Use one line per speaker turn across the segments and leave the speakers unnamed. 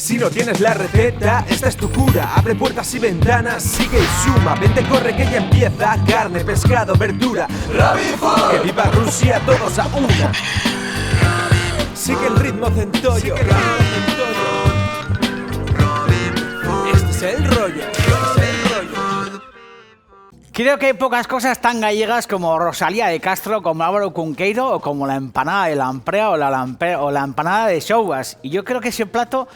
Si no tienes la receta, esta es tu cura. Abre puertas y ventanas, sigue y suma. Vente, corre que ya empieza. Carne, pescado, verdura, Rabbit Food. Que viva Rusia, todos a una. Sigue el ritmo centollo. Este es el rollo.
Creo que hay pocas cosas tan gallegas como Rosalía de Castro, como Álvaro Cunqueiro o como la empanada de Lamprea o la empanada de Xouvas. Y yo creo que ese plato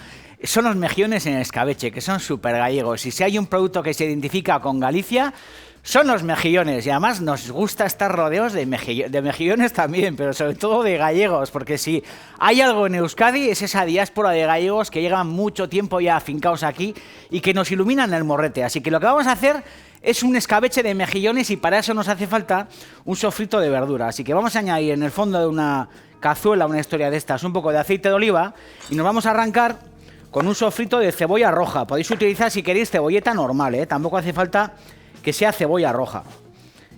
son los mejillones en escabeche, que son súper gallegos. Y si hay un producto que se identifica con Galicia, son los mejillones. Y además nos gusta estar rodeados de mejillones también, pero sobre todo de gallegos, porque si hay algo en Euskadi es esa diáspora de gallegos que llevan mucho tiempo ya afincados aquí y que nos iluminan el morrete. Así que lo que vamos a hacer es un escabeche de mejillones y para eso nos hace falta un sofrito de verdura. Así que vamos a añadir en el fondo de una cazuela, una historia de estas, un poco de aceite de oliva y nos vamos a arrancar con un sofrito de cebolla roja. Podéis utilizar, si queréis, cebolleta normal, ¿eh? Tampoco hace falta que sea cebolla roja.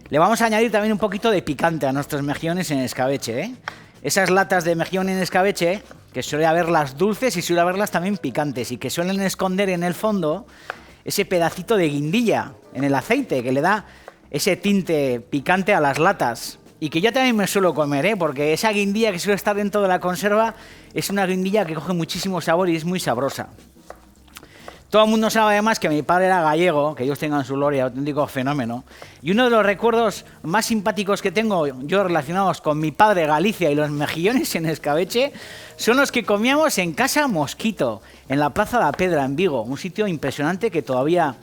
Le vamos a añadir también un poquito de picante a nuestros mejillones en escabeche, ¿eh? Esas latas de mejillón en escabeche, que suele haberlas dulces y suele haberlas también picantes y que suelen esconder en el fondo ese pedacito de guindilla en el aceite que le da ese tinte picante a las latas y que yo también me suelo comer, ¿eh? Porque esa guindilla que suele estar dentro de la conserva es una guindilla que coge muchísimo sabor y es muy sabrosa. Todo el mundo sabe además que mi padre era gallego, que Dios tenga en su gloria, auténtico fenómeno. Y uno de los recuerdos más simpáticos que tengo yo relacionados con mi padre Galicia y los mejillones en escabeche son los que comíamos en Casa Mosquito, en la Plaza de la Pedra, en Vigo. Un sitio impresionante que todavía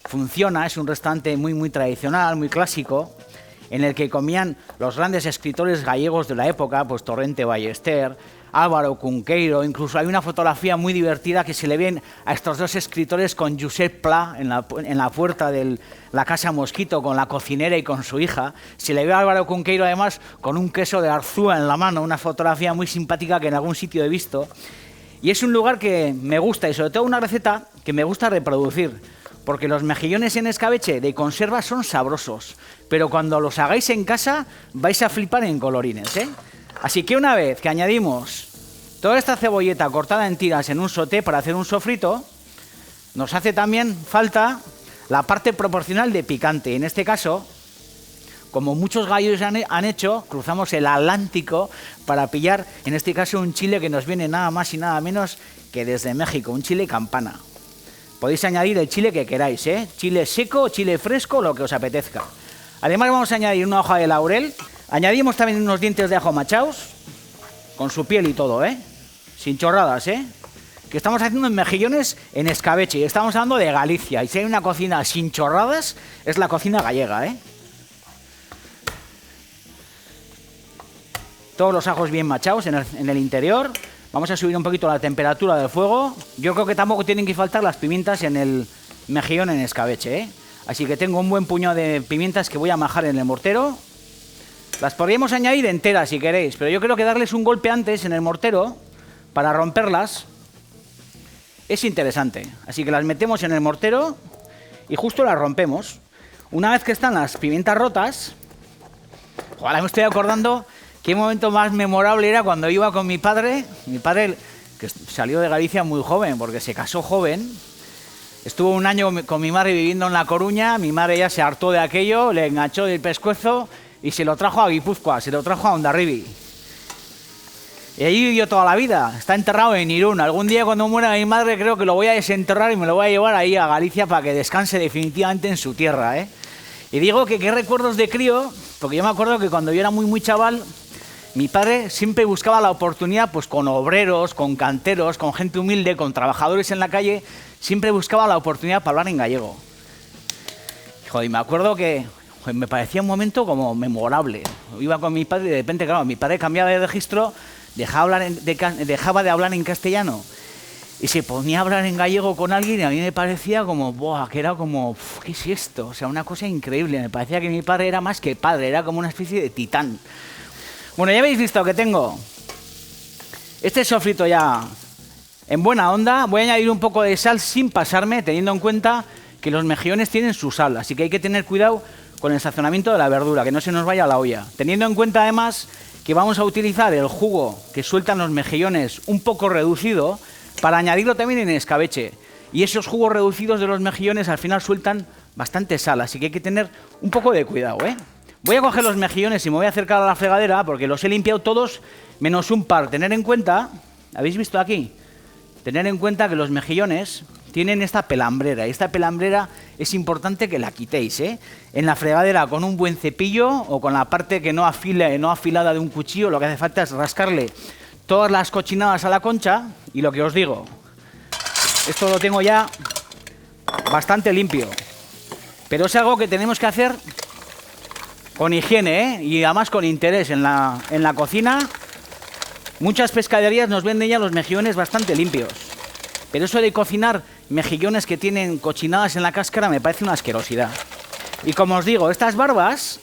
funciona, es un restaurante muy tradicional, muy clásico, en el que comían los grandes escritores gallegos de la época, pues Torrente Ballester, Álvaro Cunqueiro, incluso hay una fotografía muy divertida que se le ven a estos dos escritores con Josep Pla en la puerta de la Casa Mosquito, con la cocinera y con su hija. Se le ve a Álvaro Cunqueiro además con un queso de Arzúa en la mano, una fotografía muy simpática que en algún sitio he visto. Y es un lugar que me gusta y sobre todo una receta que me gusta reproducir, porque los mejillones en escabeche de conserva son sabrosos, pero cuando los hagáis en casa vais a flipar en colorines, ¿eh? Así que una vez que añadimos toda esta cebolleta cortada en tiras en un sauté para hacer un sofrito, nos hace también falta la parte proporcional de picante. En este caso, como muchos gallos han hecho, cruzamos el Atlántico para pillar, en este caso, un chile que nos viene nada más y nada menos que desde México, un chile campana. Podéis añadir el chile que queráis, ¿eh? Chile seco, chile fresco, lo que os apetezca. Además vamos a añadir una hoja de laurel. Añadimos también unos dientes de ajo machaos, con su piel y todo, ¿eh? Sin chorradas, ¿eh? Que estamos haciendo mejillones en escabeche y estamos hablando de Galicia. Y si hay una cocina sin chorradas, es la cocina gallega, ¿eh? Todos los ajos bien machados en el interior. Vamos a subir un poquito la temperatura del fuego. Yo creo que tampoco tienen que faltar las pimientas en el mejillón en escabeche, ¿eh? Así que tengo un buen puñado de pimientas que voy a majar en el mortero. Las podríamos añadir enteras si queréis, pero yo creo que darles un golpe antes en el mortero para romperlas es interesante. Así que las metemos en el mortero y justo las rompemos. Una vez que están las pimientas rotas, ahora me estoy acordando qué momento más memorable era cuando iba con mi padre que salió de Galicia muy joven, porque se casó joven. Estuvo un año con mi madre viviendo en La Coruña, mi madre ya se hartó de aquello, le enganchó del pescuezo y se lo trajo a Guipúzcoa, se lo trajo a Hondarribia. Y allí vivió toda la vida, está enterrado en Irún. Algún día cuando muera mi madre creo que lo voy a desenterrar y me lo voy a llevar ahí a Galicia para que descanse definitivamente en su tierra, ¿eh? Y digo que qué recuerdos de crío, porque yo me acuerdo que cuando yo era muy chaval, mi padre siempre buscaba la oportunidad, pues con obreros, con canteros, con gente humilde, con trabajadores en la calle, siempre buscaba la oportunidad para hablar en gallego. Joder, y me acuerdo que me parecía un momento como memorable. Iba con mi padre y de repente, claro, mi padre cambiaba de registro, dejaba de hablar en castellano y se ponía a hablar en gallego con alguien y a mí me parecía como, ¡buah!, que era como, ¿qué es esto? O sea, una cosa increíble. Me parecía que mi padre era más que padre, era como una especie de titán. Bueno, ya habéis visto que tengo este sofrito ya en buena onda. Voy a añadir un poco de sal sin pasarme, teniendo en cuenta que los mejillones tienen su sal, así que hay que tener cuidado con el sazonamiento de la verdura, que no se nos vaya a la olla. Teniendo en cuenta además que vamos a utilizar el jugo que sueltan los mejillones un poco reducido, para añadirlo también en escabeche. Y esos jugos reducidos de los mejillones al final sueltan bastante sal, así que hay que tener un poco de cuidado, ¿eh? Voy a coger los mejillones y me voy a acercar a la fregadera porque los he limpiado todos menos un par. Tener en cuenta, ¿habéis visto aquí? Tener en cuenta que los mejillones tienen esta pelambrera, y esta pelambrera es importante que la quitéis, ¿eh? En la fregadera con un buen cepillo o con la parte que no afilada de un cuchillo, lo que hace falta es rascarle todas las cochinadas a la concha. Y lo que os digo, esto lo tengo ya bastante limpio, pero es algo que tenemos que hacer con higiene, ¿eh? Y además con interés en la cocina. Muchas pescaderías nos venden ya los mejillones bastante limpios, pero eso de cocinar mejillones que tienen cochinadas en la cáscara me parece una asquerosidad. Y como os digo, estas barbas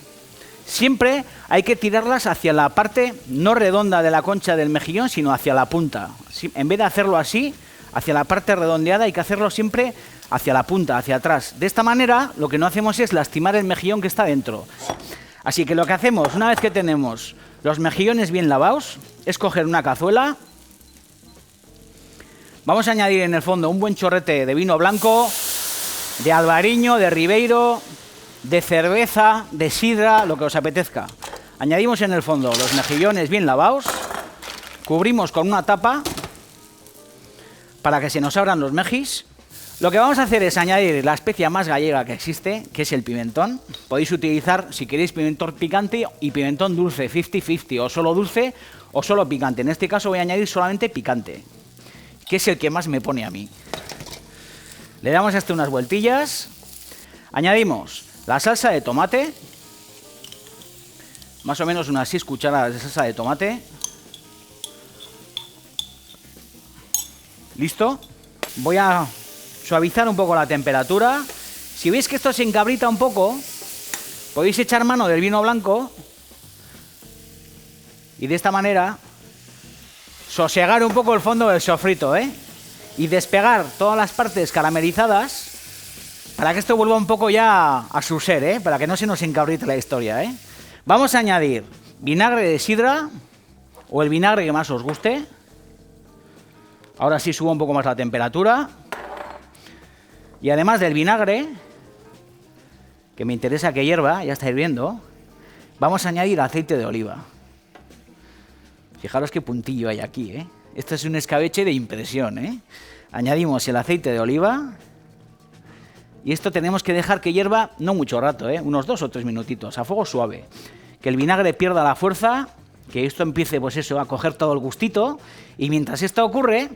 siempre hay que tirarlas hacia la parte no redonda de la concha del mejillón, sino hacia la punta. En vez de hacerlo así, hacia la parte redondeada, hay que hacerlo siempre hacia la punta, hacia atrás. De esta manera, lo que no hacemos es lastimar el mejillón que está dentro. Así que lo que hacemos, una vez que tenemos los mejillones bien lavados, es coger una cazuela. Vamos a añadir en el fondo un buen chorrete de vino blanco, de albariño, de ribeiro, de cerveza, de sidra, lo que os apetezca. Añadimos en el fondo los mejillones bien lavados, cubrimos con una tapa para que se nos abran los mejis. Lo que vamos a hacer es añadir la especia más gallega que existe, que es el pimentón. Podéis utilizar, si queréis, pimentón picante y pimentón dulce, 50-50, o solo dulce o solo picante. En este caso voy a añadir solamente picante, que es el que más me pone a mí. Le damos a esto unas vueltillas. Añadimos la salsa de tomate, más o menos unas 6 cucharadas de salsa de tomate. ¿Listo? Voy a suavizar un poco la temperatura. Si veis que esto se encabrita un poco, podéis echar mano del vino blanco y de esta manera sosegar un poco el fondo del sofrito, ¿eh? Y despegar todas las partes caramelizadas para que esto vuelva un poco ya a su ser, ¿eh? Para que no se nos encabrite la historia, ¿eh? Vamos a añadir vinagre de sidra o el vinagre que más os guste. Ahora sí subo un poco más la temperatura. Y además del vinagre, que me interesa que hierva, ya está hirviendo, vamos a añadir aceite de oliva. Fijaros qué puntillo hay aquí, ¿eh? Esto es un escabeche de impresión, ¿eh? Añadimos el aceite de oliva y esto tenemos que dejar que hierva no mucho rato, ¿eh? Unos 2 o 3 minutitos, a fuego suave. Que el vinagre pierda la fuerza, que esto empiece, pues eso, a coger todo el gustito. Y mientras esto ocurre,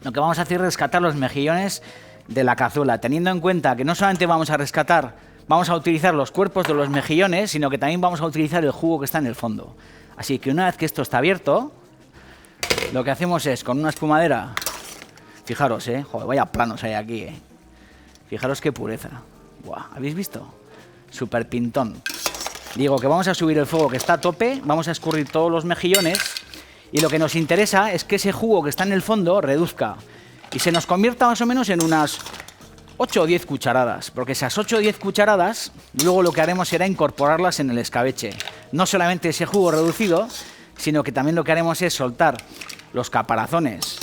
lo que vamos a hacer es rescatar los mejillones de la cazuela, teniendo en cuenta que no solamente vamos a utilizar los cuerpos de los mejillones, sino que también vamos a utilizar el jugo que está en el fondo. Así que una vez que esto está abierto, lo que hacemos es con una espumadera, fijaros, joder, vaya planos hay aquí, fijaros qué pureza. Buah, ¿habéis visto? Súper pintón. Digo que vamos a subir el fuego que está a tope, vamos a escurrir todos los mejillones y lo que nos interesa es que ese jugo que está en el fondo reduzca y se nos convierta más o menos en unas 8 o 10 cucharadas, porque esas 8 o 10 cucharadas luego lo que haremos será incorporarlas en el escabeche. No solamente ese jugo reducido, sino que también lo que haremos es soltar los caparazones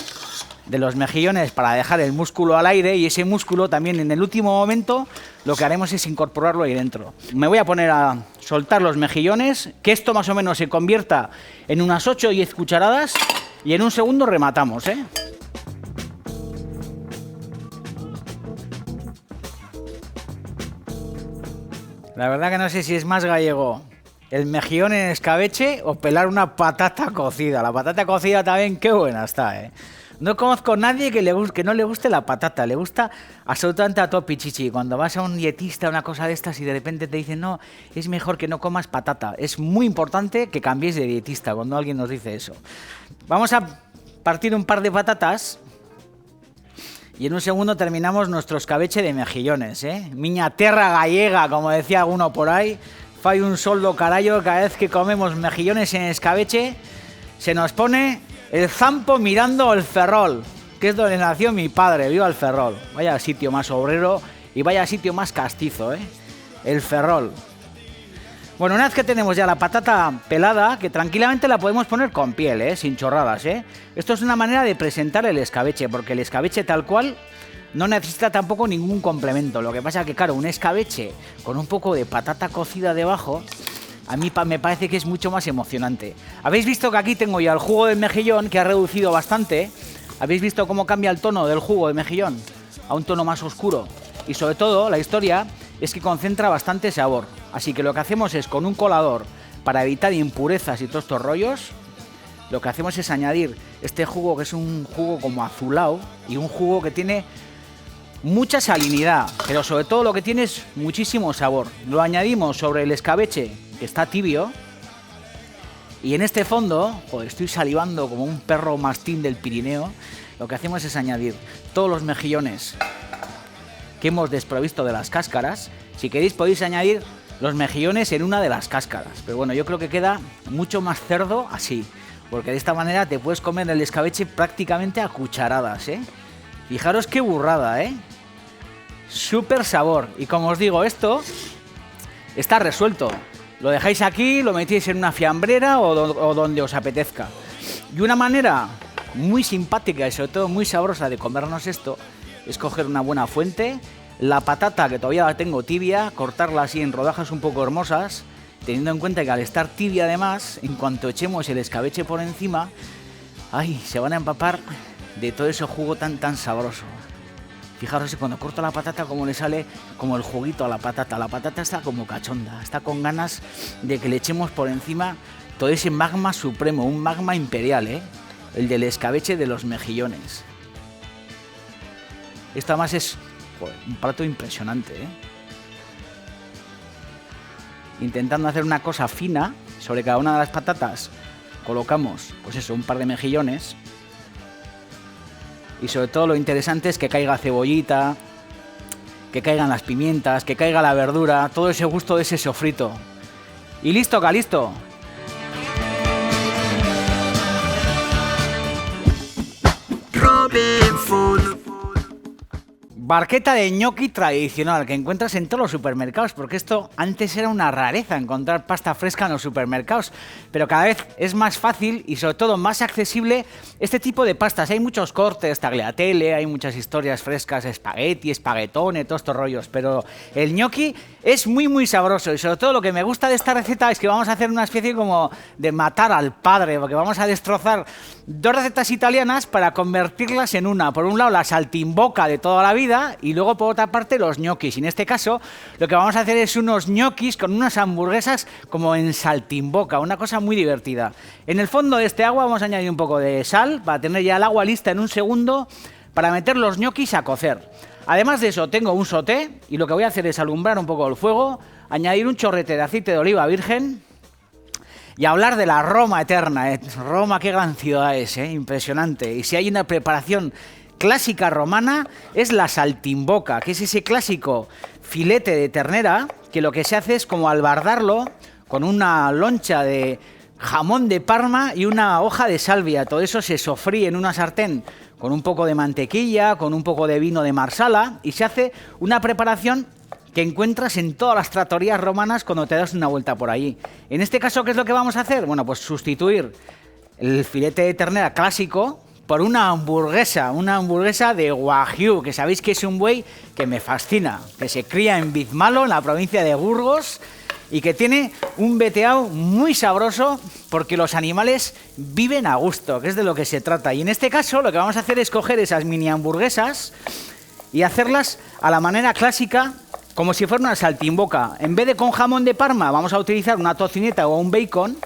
de los mejillones para dejar el músculo al aire y ese músculo también en el último momento lo que haremos es incorporarlo ahí dentro. Me voy a poner a soltar los mejillones, que esto más o menos se convierta en unas 8 o 10 cucharadas y en un segundo rematamos, La verdad que no sé si es más gallego el mejillón en escabeche o pelar una patata cocida. La patata cocida también, qué buena está, No conozco a nadie que no le guste la patata, le gusta absolutamente a todo pichichi. Cuando vas a un dietista, una cosa de estas, y de repente te dicen, no, es mejor que no comas patata. Es muy importante que cambiéis de dietista cuando alguien nos dice eso. Vamos a partir un par de patatas y en un segundo terminamos nuestro escabeche de mejillones, Miña terra gallega, como decía alguno por ahí. Fai un soldo carallo, cada vez que comemos mejillones en escabeche, se nos pone el zampo mirando el Ferrol, que es donde nació mi padre. Viva el Ferrol. Vaya sitio más obrero y vaya sitio más castizo, El Ferrol. Bueno, una vez que tenemos ya la patata pelada, que tranquilamente la podemos poner con piel, sin chorradas, Esto es una manera de presentar el escabeche, porque el escabeche tal cual no necesita tampoco ningún complemento. Lo que pasa es que, claro, un escabeche con un poco de patata cocida debajo, a mí me parece que es mucho más emocionante. Habéis visto que aquí tengo ya el jugo del mejillón, que ha reducido bastante. ¿Habéis visto cómo cambia el tono del jugo de mejillón? A un tono más oscuro. Y sobre todo, la historia es que concentra bastante sabor. Así que lo que hacemos es, con un colador, para evitar impurezas y todos estos rollos, lo que hacemos es añadir este jugo, que es un jugo como azulado, y un jugo que tiene mucha salinidad, pero sobre todo lo que tiene es muchísimo sabor. Lo añadimos sobre el escabeche, que está tibio, y en este fondo, joder, estoy salivando como un perro mastín del Pirineo. Lo que hacemos es añadir todos los mejillones que hemos desprovisto de las cáscaras. Si queréis podéis añadir los mejillones en una de las cáscaras, pero bueno, yo creo que queda mucho más cerdo así, porque de esta manera te puedes comer el escabeche prácticamente a cucharadas, Fijaros qué burrada, Súper sabor. Y como os digo, esto está resuelto. Lo dejáis aquí, lo metéis en una fiambrera o donde os apetezca. Y una manera muy simpática y sobre todo muy sabrosa de comernos esto es coger una buena fuente, la patata, que todavía la tengo tibia, cortarla así en rodajas un poco hermosas, teniendo en cuenta que al estar tibia además, en cuanto echemos el escabeche por encima, ¡ay!, se van a empapar de todo ese jugo tan sabroso. Fijaros que cuando corto la patata como le sale como el juguito a la patata. La patata está como cachonda, está con ganas de que le echemos por encima todo ese magma supremo, un magma imperial, el del escabeche de los mejillones. Esto además es un plato impresionante, Intentando hacer una cosa fina, sobre cada una de las patatas colocamos, pues eso, un par de mejillones. Y sobre todo lo interesante es que caiga cebollita, que caigan las pimientas, que caiga la verdura, todo ese gusto de ese sofrito. Y listo, Calisto. Robin Food. Barqueta de ñoqui tradicional que encuentras en todos los supermercados, porque esto antes era una rareza encontrar pasta fresca en los supermercados, pero cada vez es más fácil y sobre todo más accesible este tipo de pastas. Hay muchos cortes, tagliatelle, hay muchas historias frescas, espagueti, espaguetone, todos estos rollos, pero el ñoqui es muy sabroso y sobre todo lo que me gusta de esta receta es que vamos a hacer una especie como de matar al padre, porque vamos a destrozar dos recetas italianas para convertirlas en una. Por un lado la saltimboca de toda la vida y luego por otra parte los ñoquis. Y en este caso lo que vamos a hacer es unos ñoquis con unas hamburguesas como en saltimboca, una cosa muy divertida. En el fondo de este agua vamos a añadir un poco de sal para tener ya el agua lista en un segundo para meter los ñoquis a cocer. Además de eso tengo un sauté y lo que voy a hacer es alumbrar un poco el fuego, añadir un chorrete de aceite de oliva virgen y hablar de la Roma eterna. Roma, qué gran ciudad es, impresionante. Y si hay una preparación clásica romana es la saltimboca, que es ese clásico filete de ternera que lo que se hace es como albardarlo con una loncha de jamón de Parma y una hoja de salvia. Todo eso se sofríe en una sartén con un poco de mantequilla, con un poco de vino de Marsala y se hace una preparación que encuentras en todas las trattorías romanas cuando te das una vuelta por allí. En este caso, ¿qué es lo que vamos a hacer? Bueno, pues sustituir el filete de ternera clásico por una hamburguesa de Wagyu, que sabéis que es un buey que me fascina, que se cría en Bizmalo, en la provincia de Burgos, y que tiene un veteado muy sabroso porque los animales viven a gusto, que es de lo que se trata. Y en este caso lo que vamos a hacer es coger esas mini hamburguesas y hacerlas a la manera clásica, como si fuera una saltimboca. En vez de con jamón de Parma vamos a utilizar una tocineta o un bacon.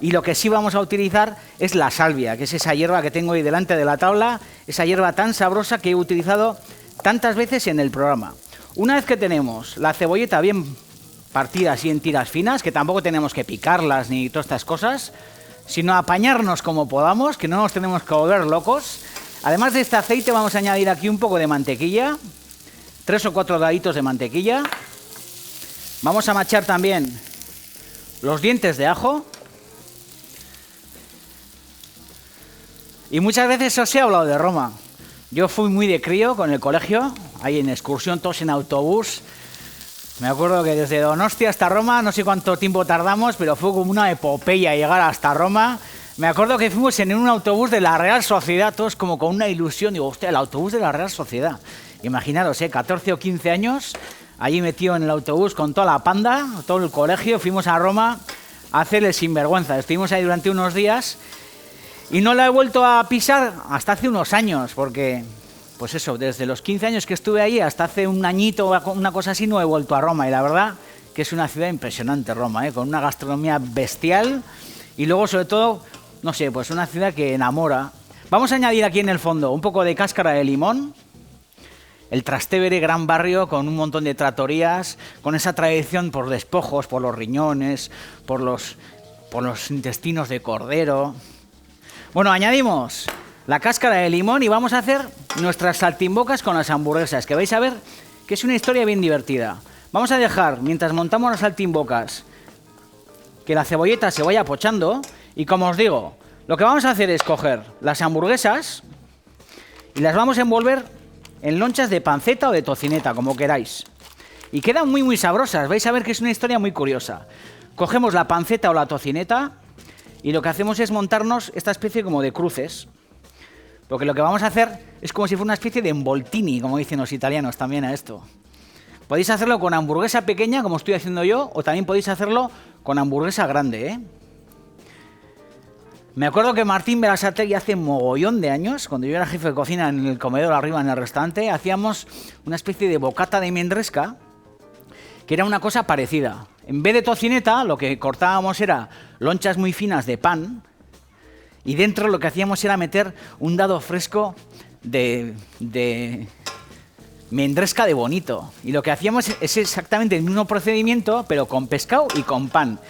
Y lo que sí vamos a utilizar es la salvia, que es esa hierba que tengo ahí delante de la tabla, esa hierba tan sabrosa que he utilizado tantas veces en el programa. Una vez que tenemos la cebolleta bien partida así en tiras finas, que tampoco tenemos que picarlas ni todas estas cosas, sino apañarnos como podamos, que no nos tenemos que volver locos. Además de este aceite vamos a añadir aquí un poco de mantequilla, 3 o 4 daditos de mantequilla. Vamos a machar también los dientes de ajo. Y muchas veces os he hablado de Roma. Yo fui muy de crío con el colegio, ahí en excursión, todos en autobús. Me acuerdo que desde Donostia hasta Roma, no sé cuánto tiempo tardamos, pero fue como una epopeya llegar hasta Roma. Me acuerdo que fuimos en un autobús de la Real Sociedad, todos como con una ilusión. Digo, hostia, el autobús de la Real Sociedad. Imaginaros, 14 o 15 años, allí metido en el autobús con toda la panda, todo el colegio. Fuimos a Roma a hacer el sinvergüenza. Estuvimos ahí durante unos días y no la he vuelto a pisar hasta hace unos años, porque, pues eso, desde los 15 años que estuve ahí hasta hace un añito o una cosa así no he vuelto a Roma. Y la verdad que es una ciudad impresionante Roma, con una gastronomía bestial y luego sobre todo, no sé, pues una ciudad que enamora. Vamos a añadir aquí en el fondo un poco de cáscara de limón. El Trastevere, gran barrio con un montón de trattorías, con esa tradición por despojos, por los riñones, por los intestinos de cordero. Bueno, añadimos la cáscara de limón y vamos a hacer nuestras saltimbocas con las hamburguesas, que vais a ver que es una historia bien divertida. Vamos a dejar, mientras montamos las saltimbocas, que la cebolleta se vaya pochando. Y como os digo, lo que vamos a hacer es coger las hamburguesas y las vamos a envolver en lonchas de panceta o de tocineta, como queráis. Y quedan muy sabrosas, vais a ver que es una historia muy curiosa. Cogemos la panceta o la tocineta y lo que hacemos es montarnos esta especie como de cruces. Porque lo que vamos a hacer es como si fuera una especie de envoltini, como dicen los italianos también a esto. Podéis hacerlo con hamburguesa pequeña, como estoy haciendo yo, o también podéis hacerlo con hamburguesa grande, Me acuerdo que Martín Berasategui hace mogollón de años, cuando yo era jefe de cocina en el comedor arriba en el restaurante, hacíamos una especie de bocata de mendresca, que era una cosa parecida. En vez de tocineta, lo que cortábamos era lonchas muy finas de pan, y dentro lo que hacíamos era meter un dado fresco de mendresca de bonito. Y lo que hacíamos es exactamente el mismo procedimiento, pero con pescado y con pan.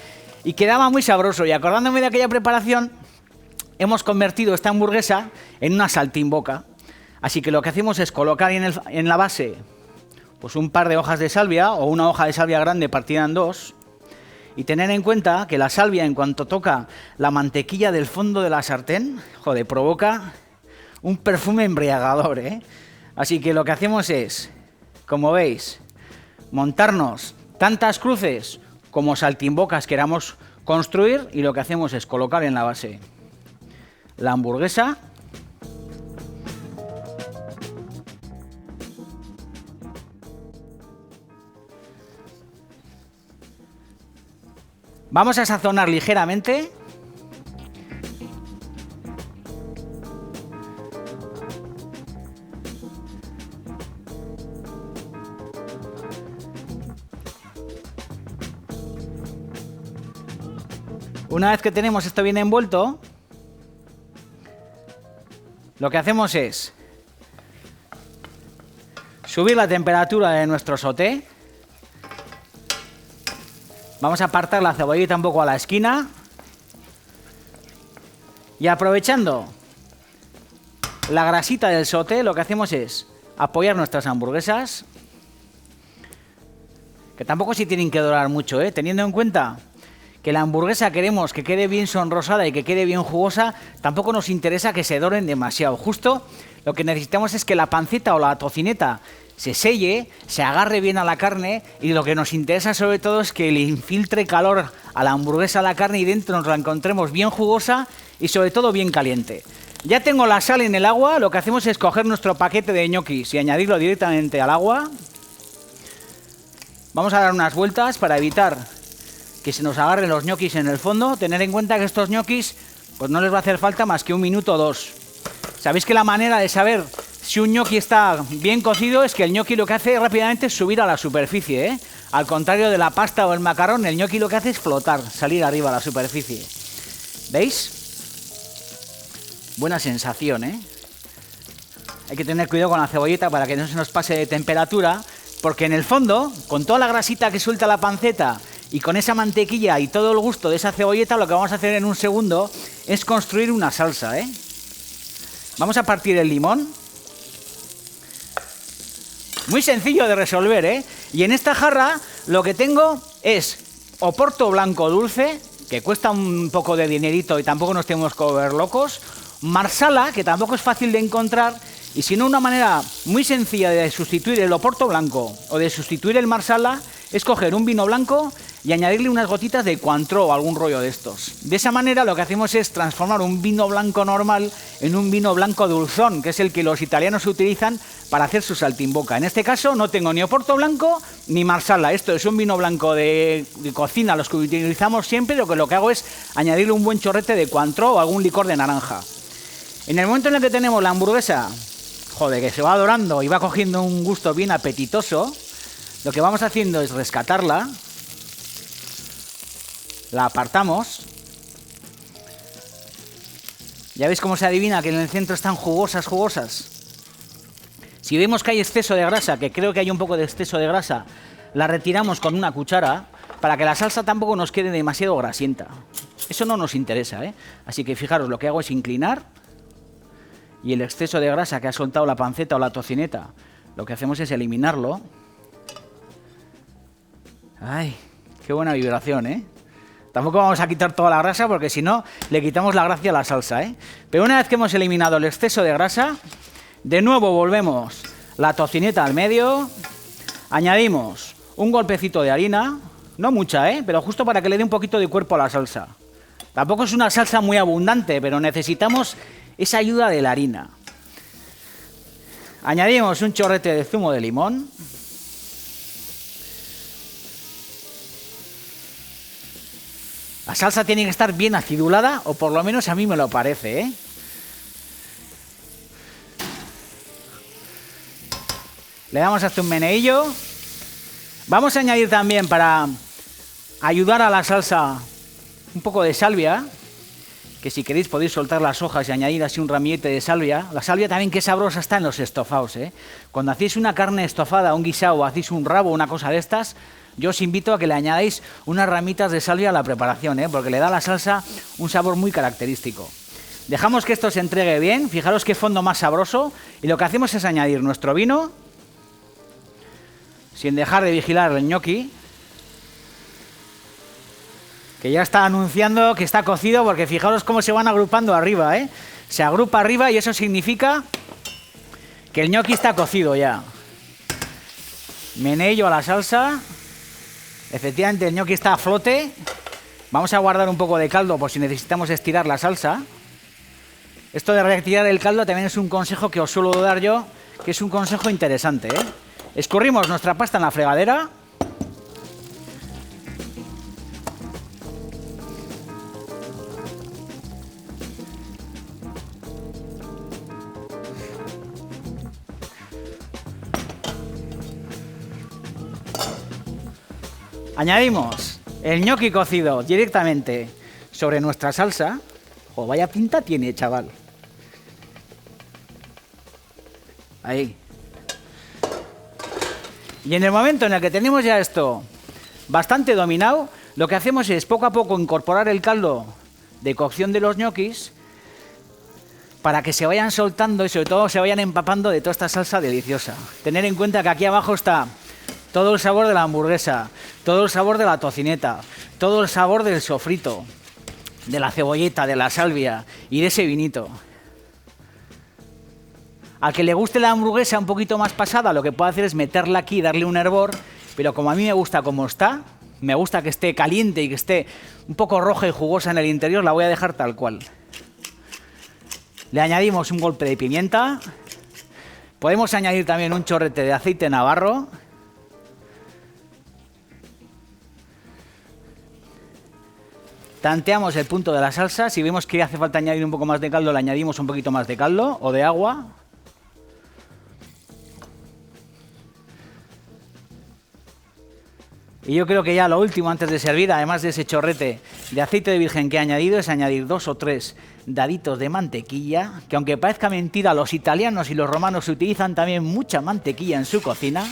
Y quedaba muy sabroso, y acordándome de aquella preparación, hemos convertido esta hamburguesa en una saltimboca. Así que lo que hacemos es colocar en la base pues un par de hojas de salvia o una hoja de salvia grande partida en dos y tener en cuenta que la salvia, en cuanto toca la mantequilla del fondo de la sartén, joder, provoca un perfume embriagador, Así que lo que hacemos es, como veis, montarnos tantas cruces como saltimbocas queramos construir y lo que hacemos es colocar en la base la hamburguesa, vamos a sazonar ligeramente una vez que tenemos esto bien envuelto. Lo que hacemos es subir la temperatura de nuestro sauté. Vamos a apartar la cebollita un poco a la esquina. Y aprovechando la grasita del sauté, lo que hacemos es apoyar nuestras hamburguesas. Que tampoco se tienen que dorar mucho, teniendo en cuenta que la hamburguesa queremos que quede bien sonrosada y que quede bien jugosa, tampoco nos interesa que se doren demasiado. Justo lo que necesitamos es que la panceta o la tocineta se selle, se agarre bien a la carne y lo que nos interesa sobre todo es que le infiltre calor a la hamburguesa a la carne y dentro nos la encontremos bien jugosa y sobre todo bien caliente. Ya tengo la sal en el agua, lo que hacemos es coger nuestro paquete de ñoquis y añadirlo directamente al agua. Vamos a dar unas vueltas para evitar que se nos agarren los ñoquis en el fondo. Tener en cuenta que estos ñoquis pues no les va a hacer falta más que 1 minuto o 2. Sabéis que la manera de saber si un ñoqui está bien cocido es que el ñoqui lo que hace rápidamente es subir a la superficie, Al contrario de la pasta o el macarrón, el ñoqui lo que hace es flotar, salir arriba a la superficie. ¿Veis? Buena sensación, Hay que tener cuidado con la cebolleta para que no se nos pase de temperatura, porque en el fondo, con toda la grasita que suelta la panceta y con esa mantequilla y todo el gusto de esa cebolleta, lo que vamos a hacer en un segundo es construir una salsa, Vamos a partir el limón. Muy sencillo de resolver, Y en esta jarra lo que tengo es oporto blanco dulce, que cuesta un poco de dinerito y tampoco nos tenemos que volver locos, marsala, que tampoco es fácil de encontrar, y si no, una manera muy sencilla de sustituir el oporto blanco o de sustituir el marsala es coger un vino blanco y añadirle unas gotitas de Cointreau o algún rollo de estos. De esa manera lo que hacemos es transformar un vino blanco normal en un vino blanco dulzón, que es el que los italianos utilizan para hacer su saltimboca. En este caso no tengo ni Oporto blanco ni Marsala. Esto es un vino blanco de cocina, los que utilizamos siempre. Lo que hago es añadirle un buen chorrete de Cointreau o algún licor de naranja. En el momento en el que tenemos la hamburguesa, joder, que se va dorando y va cogiendo un gusto bien apetitoso, lo que vamos haciendo es rescatarla, la apartamos. Ya veis cómo se adivina que en el centro están jugosas. Si vemos que hay exceso de grasa, que creo que hay un poco de exceso de grasa, la retiramos con una cuchara para que la salsa tampoco nos quede demasiado grasienta. Eso no nos interesa, ¿eh? Así que fijaros, lo que hago es inclinar y el exceso de grasa que ha soltado la panceta o la tocineta, lo que hacemos es eliminarlo. ¡Ay! ¡Qué buena vibración, eh! Tampoco vamos a quitar toda la grasa porque si no, le quitamos la gracia a la salsa, ¿eh? Pero una vez que hemos eliminado el exceso de grasa, de nuevo volvemos la tocineta al medio, añadimos un golpecito de harina, no mucha, pero justo para que le dé un poquito de cuerpo a la salsa. Tampoco es una salsa muy abundante, pero necesitamos esa ayuda de la harina. Añadimos un chorrete de zumo de limón. La salsa tiene que estar bien acidulada, o por lo menos a mí me lo parece, ¿eh? Le damos hasta un meneillo. Vamos a añadir también, para ayudar a la salsa, un poco de salvia, que si queréis podéis soltar las hojas y añadir así un ramillete de salvia. La salvia también, qué sabrosa está en los estofados, ¿eh? Cuando hacéis una carne estofada, un guisado, o hacéis un rabo, una cosa de estas, yo os invito a que le añadáis unas ramitas de salvia a la preparación, porque le da a la salsa un sabor muy característico. Dejamos que esto se entregue bien, fijaros qué fondo más sabroso, y lo que hacemos es añadir nuestro vino, sin dejar de vigilar el ñoqui, que ya está anunciando que está cocido, porque fijaros cómo se van agrupando arriba, ¿eh? Se agrupa arriba y eso significa que el ñoqui está cocido ya. Meneillo a la salsa. Efectivamente, el ñoqui está a flote. Vamos a guardar un poco de caldo por si necesitamos estirar la salsa. Esto de retirar el caldo también es un consejo que os suelo dar yo, que es un consejo interesante, ¿eh? Escurrimos nuestra pasta en la fregadera. Añadimos el ñoqui cocido directamente sobre nuestra salsa. ¡Oh, vaya pinta tiene, chaval! Ahí. Y en el momento en el que tenemos ya esto bastante dominado, lo que hacemos es poco a poco incorporar el caldo de cocción de los ñoquis para que se vayan soltando y sobre todo se vayan empapando de toda esta salsa deliciosa. Tener en cuenta que aquí abajo está todo el sabor de la hamburguesa, todo el sabor de la tocineta, todo el sabor del sofrito, de la cebolleta, de la salvia y de ese vinito. Al que le guste la hamburguesa un poquito más pasada, lo que puede hacer es meterla aquí y darle un hervor, pero como a mí me gusta como está, me gusta que esté caliente y que esté un poco roja y jugosa en el interior, la voy a dejar tal cual. Le añadimos un golpe de pimienta. Podemos añadir también un chorrete de aceite navarro. Tanteamos el punto de la salsa. Si vemos que hace falta añadir un poco más de caldo, le añadimos un poquito más de caldo o de agua. Y yo creo que ya lo último antes de servir, además de ese chorrete de aceite de virgen que he añadido, es añadir 2 o 3 daditos de mantequilla, que aunque parezca mentira, los italianos y los romanos utilizan también mucha mantequilla en su cocina.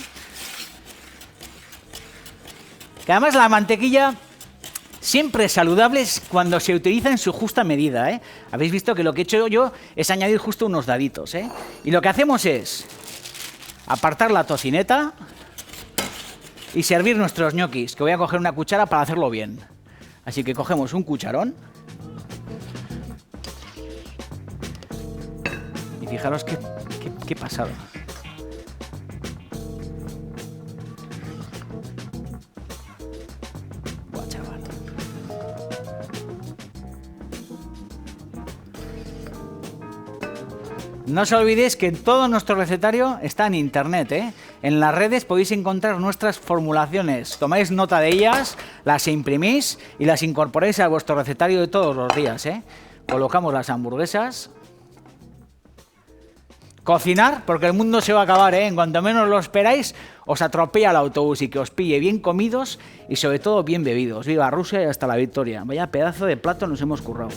Que además la mantequilla siempre es saludable cuando se utiliza en su justa medida, ¿eh? Habéis visto que lo que he hecho yo es añadir justo unos daditos, ¿eh? Y lo que hacemos es apartar la tocineta y servir nuestros ñoquis, que voy a coger una cuchara para hacerlo bien. Así que cogemos un cucharón. Y fijaros qué pasada. No os olvidéis que todo nuestro recetario está en internet, ¿eh? En las redes podéis encontrar nuestras formulaciones. Tomáis nota de ellas, las imprimís y las incorporáis a vuestro recetario de todos los días, ¿eh? Colocamos las hamburguesas. Cocinar, porque el mundo se va a acabar, ¿eh? En cuanto menos lo esperáis, os atropella el autobús y que os pille bien comidos y sobre todo bien bebidos. ¡Viva Rusia y hasta la victoria! Vaya pedazo de plato nos hemos currado.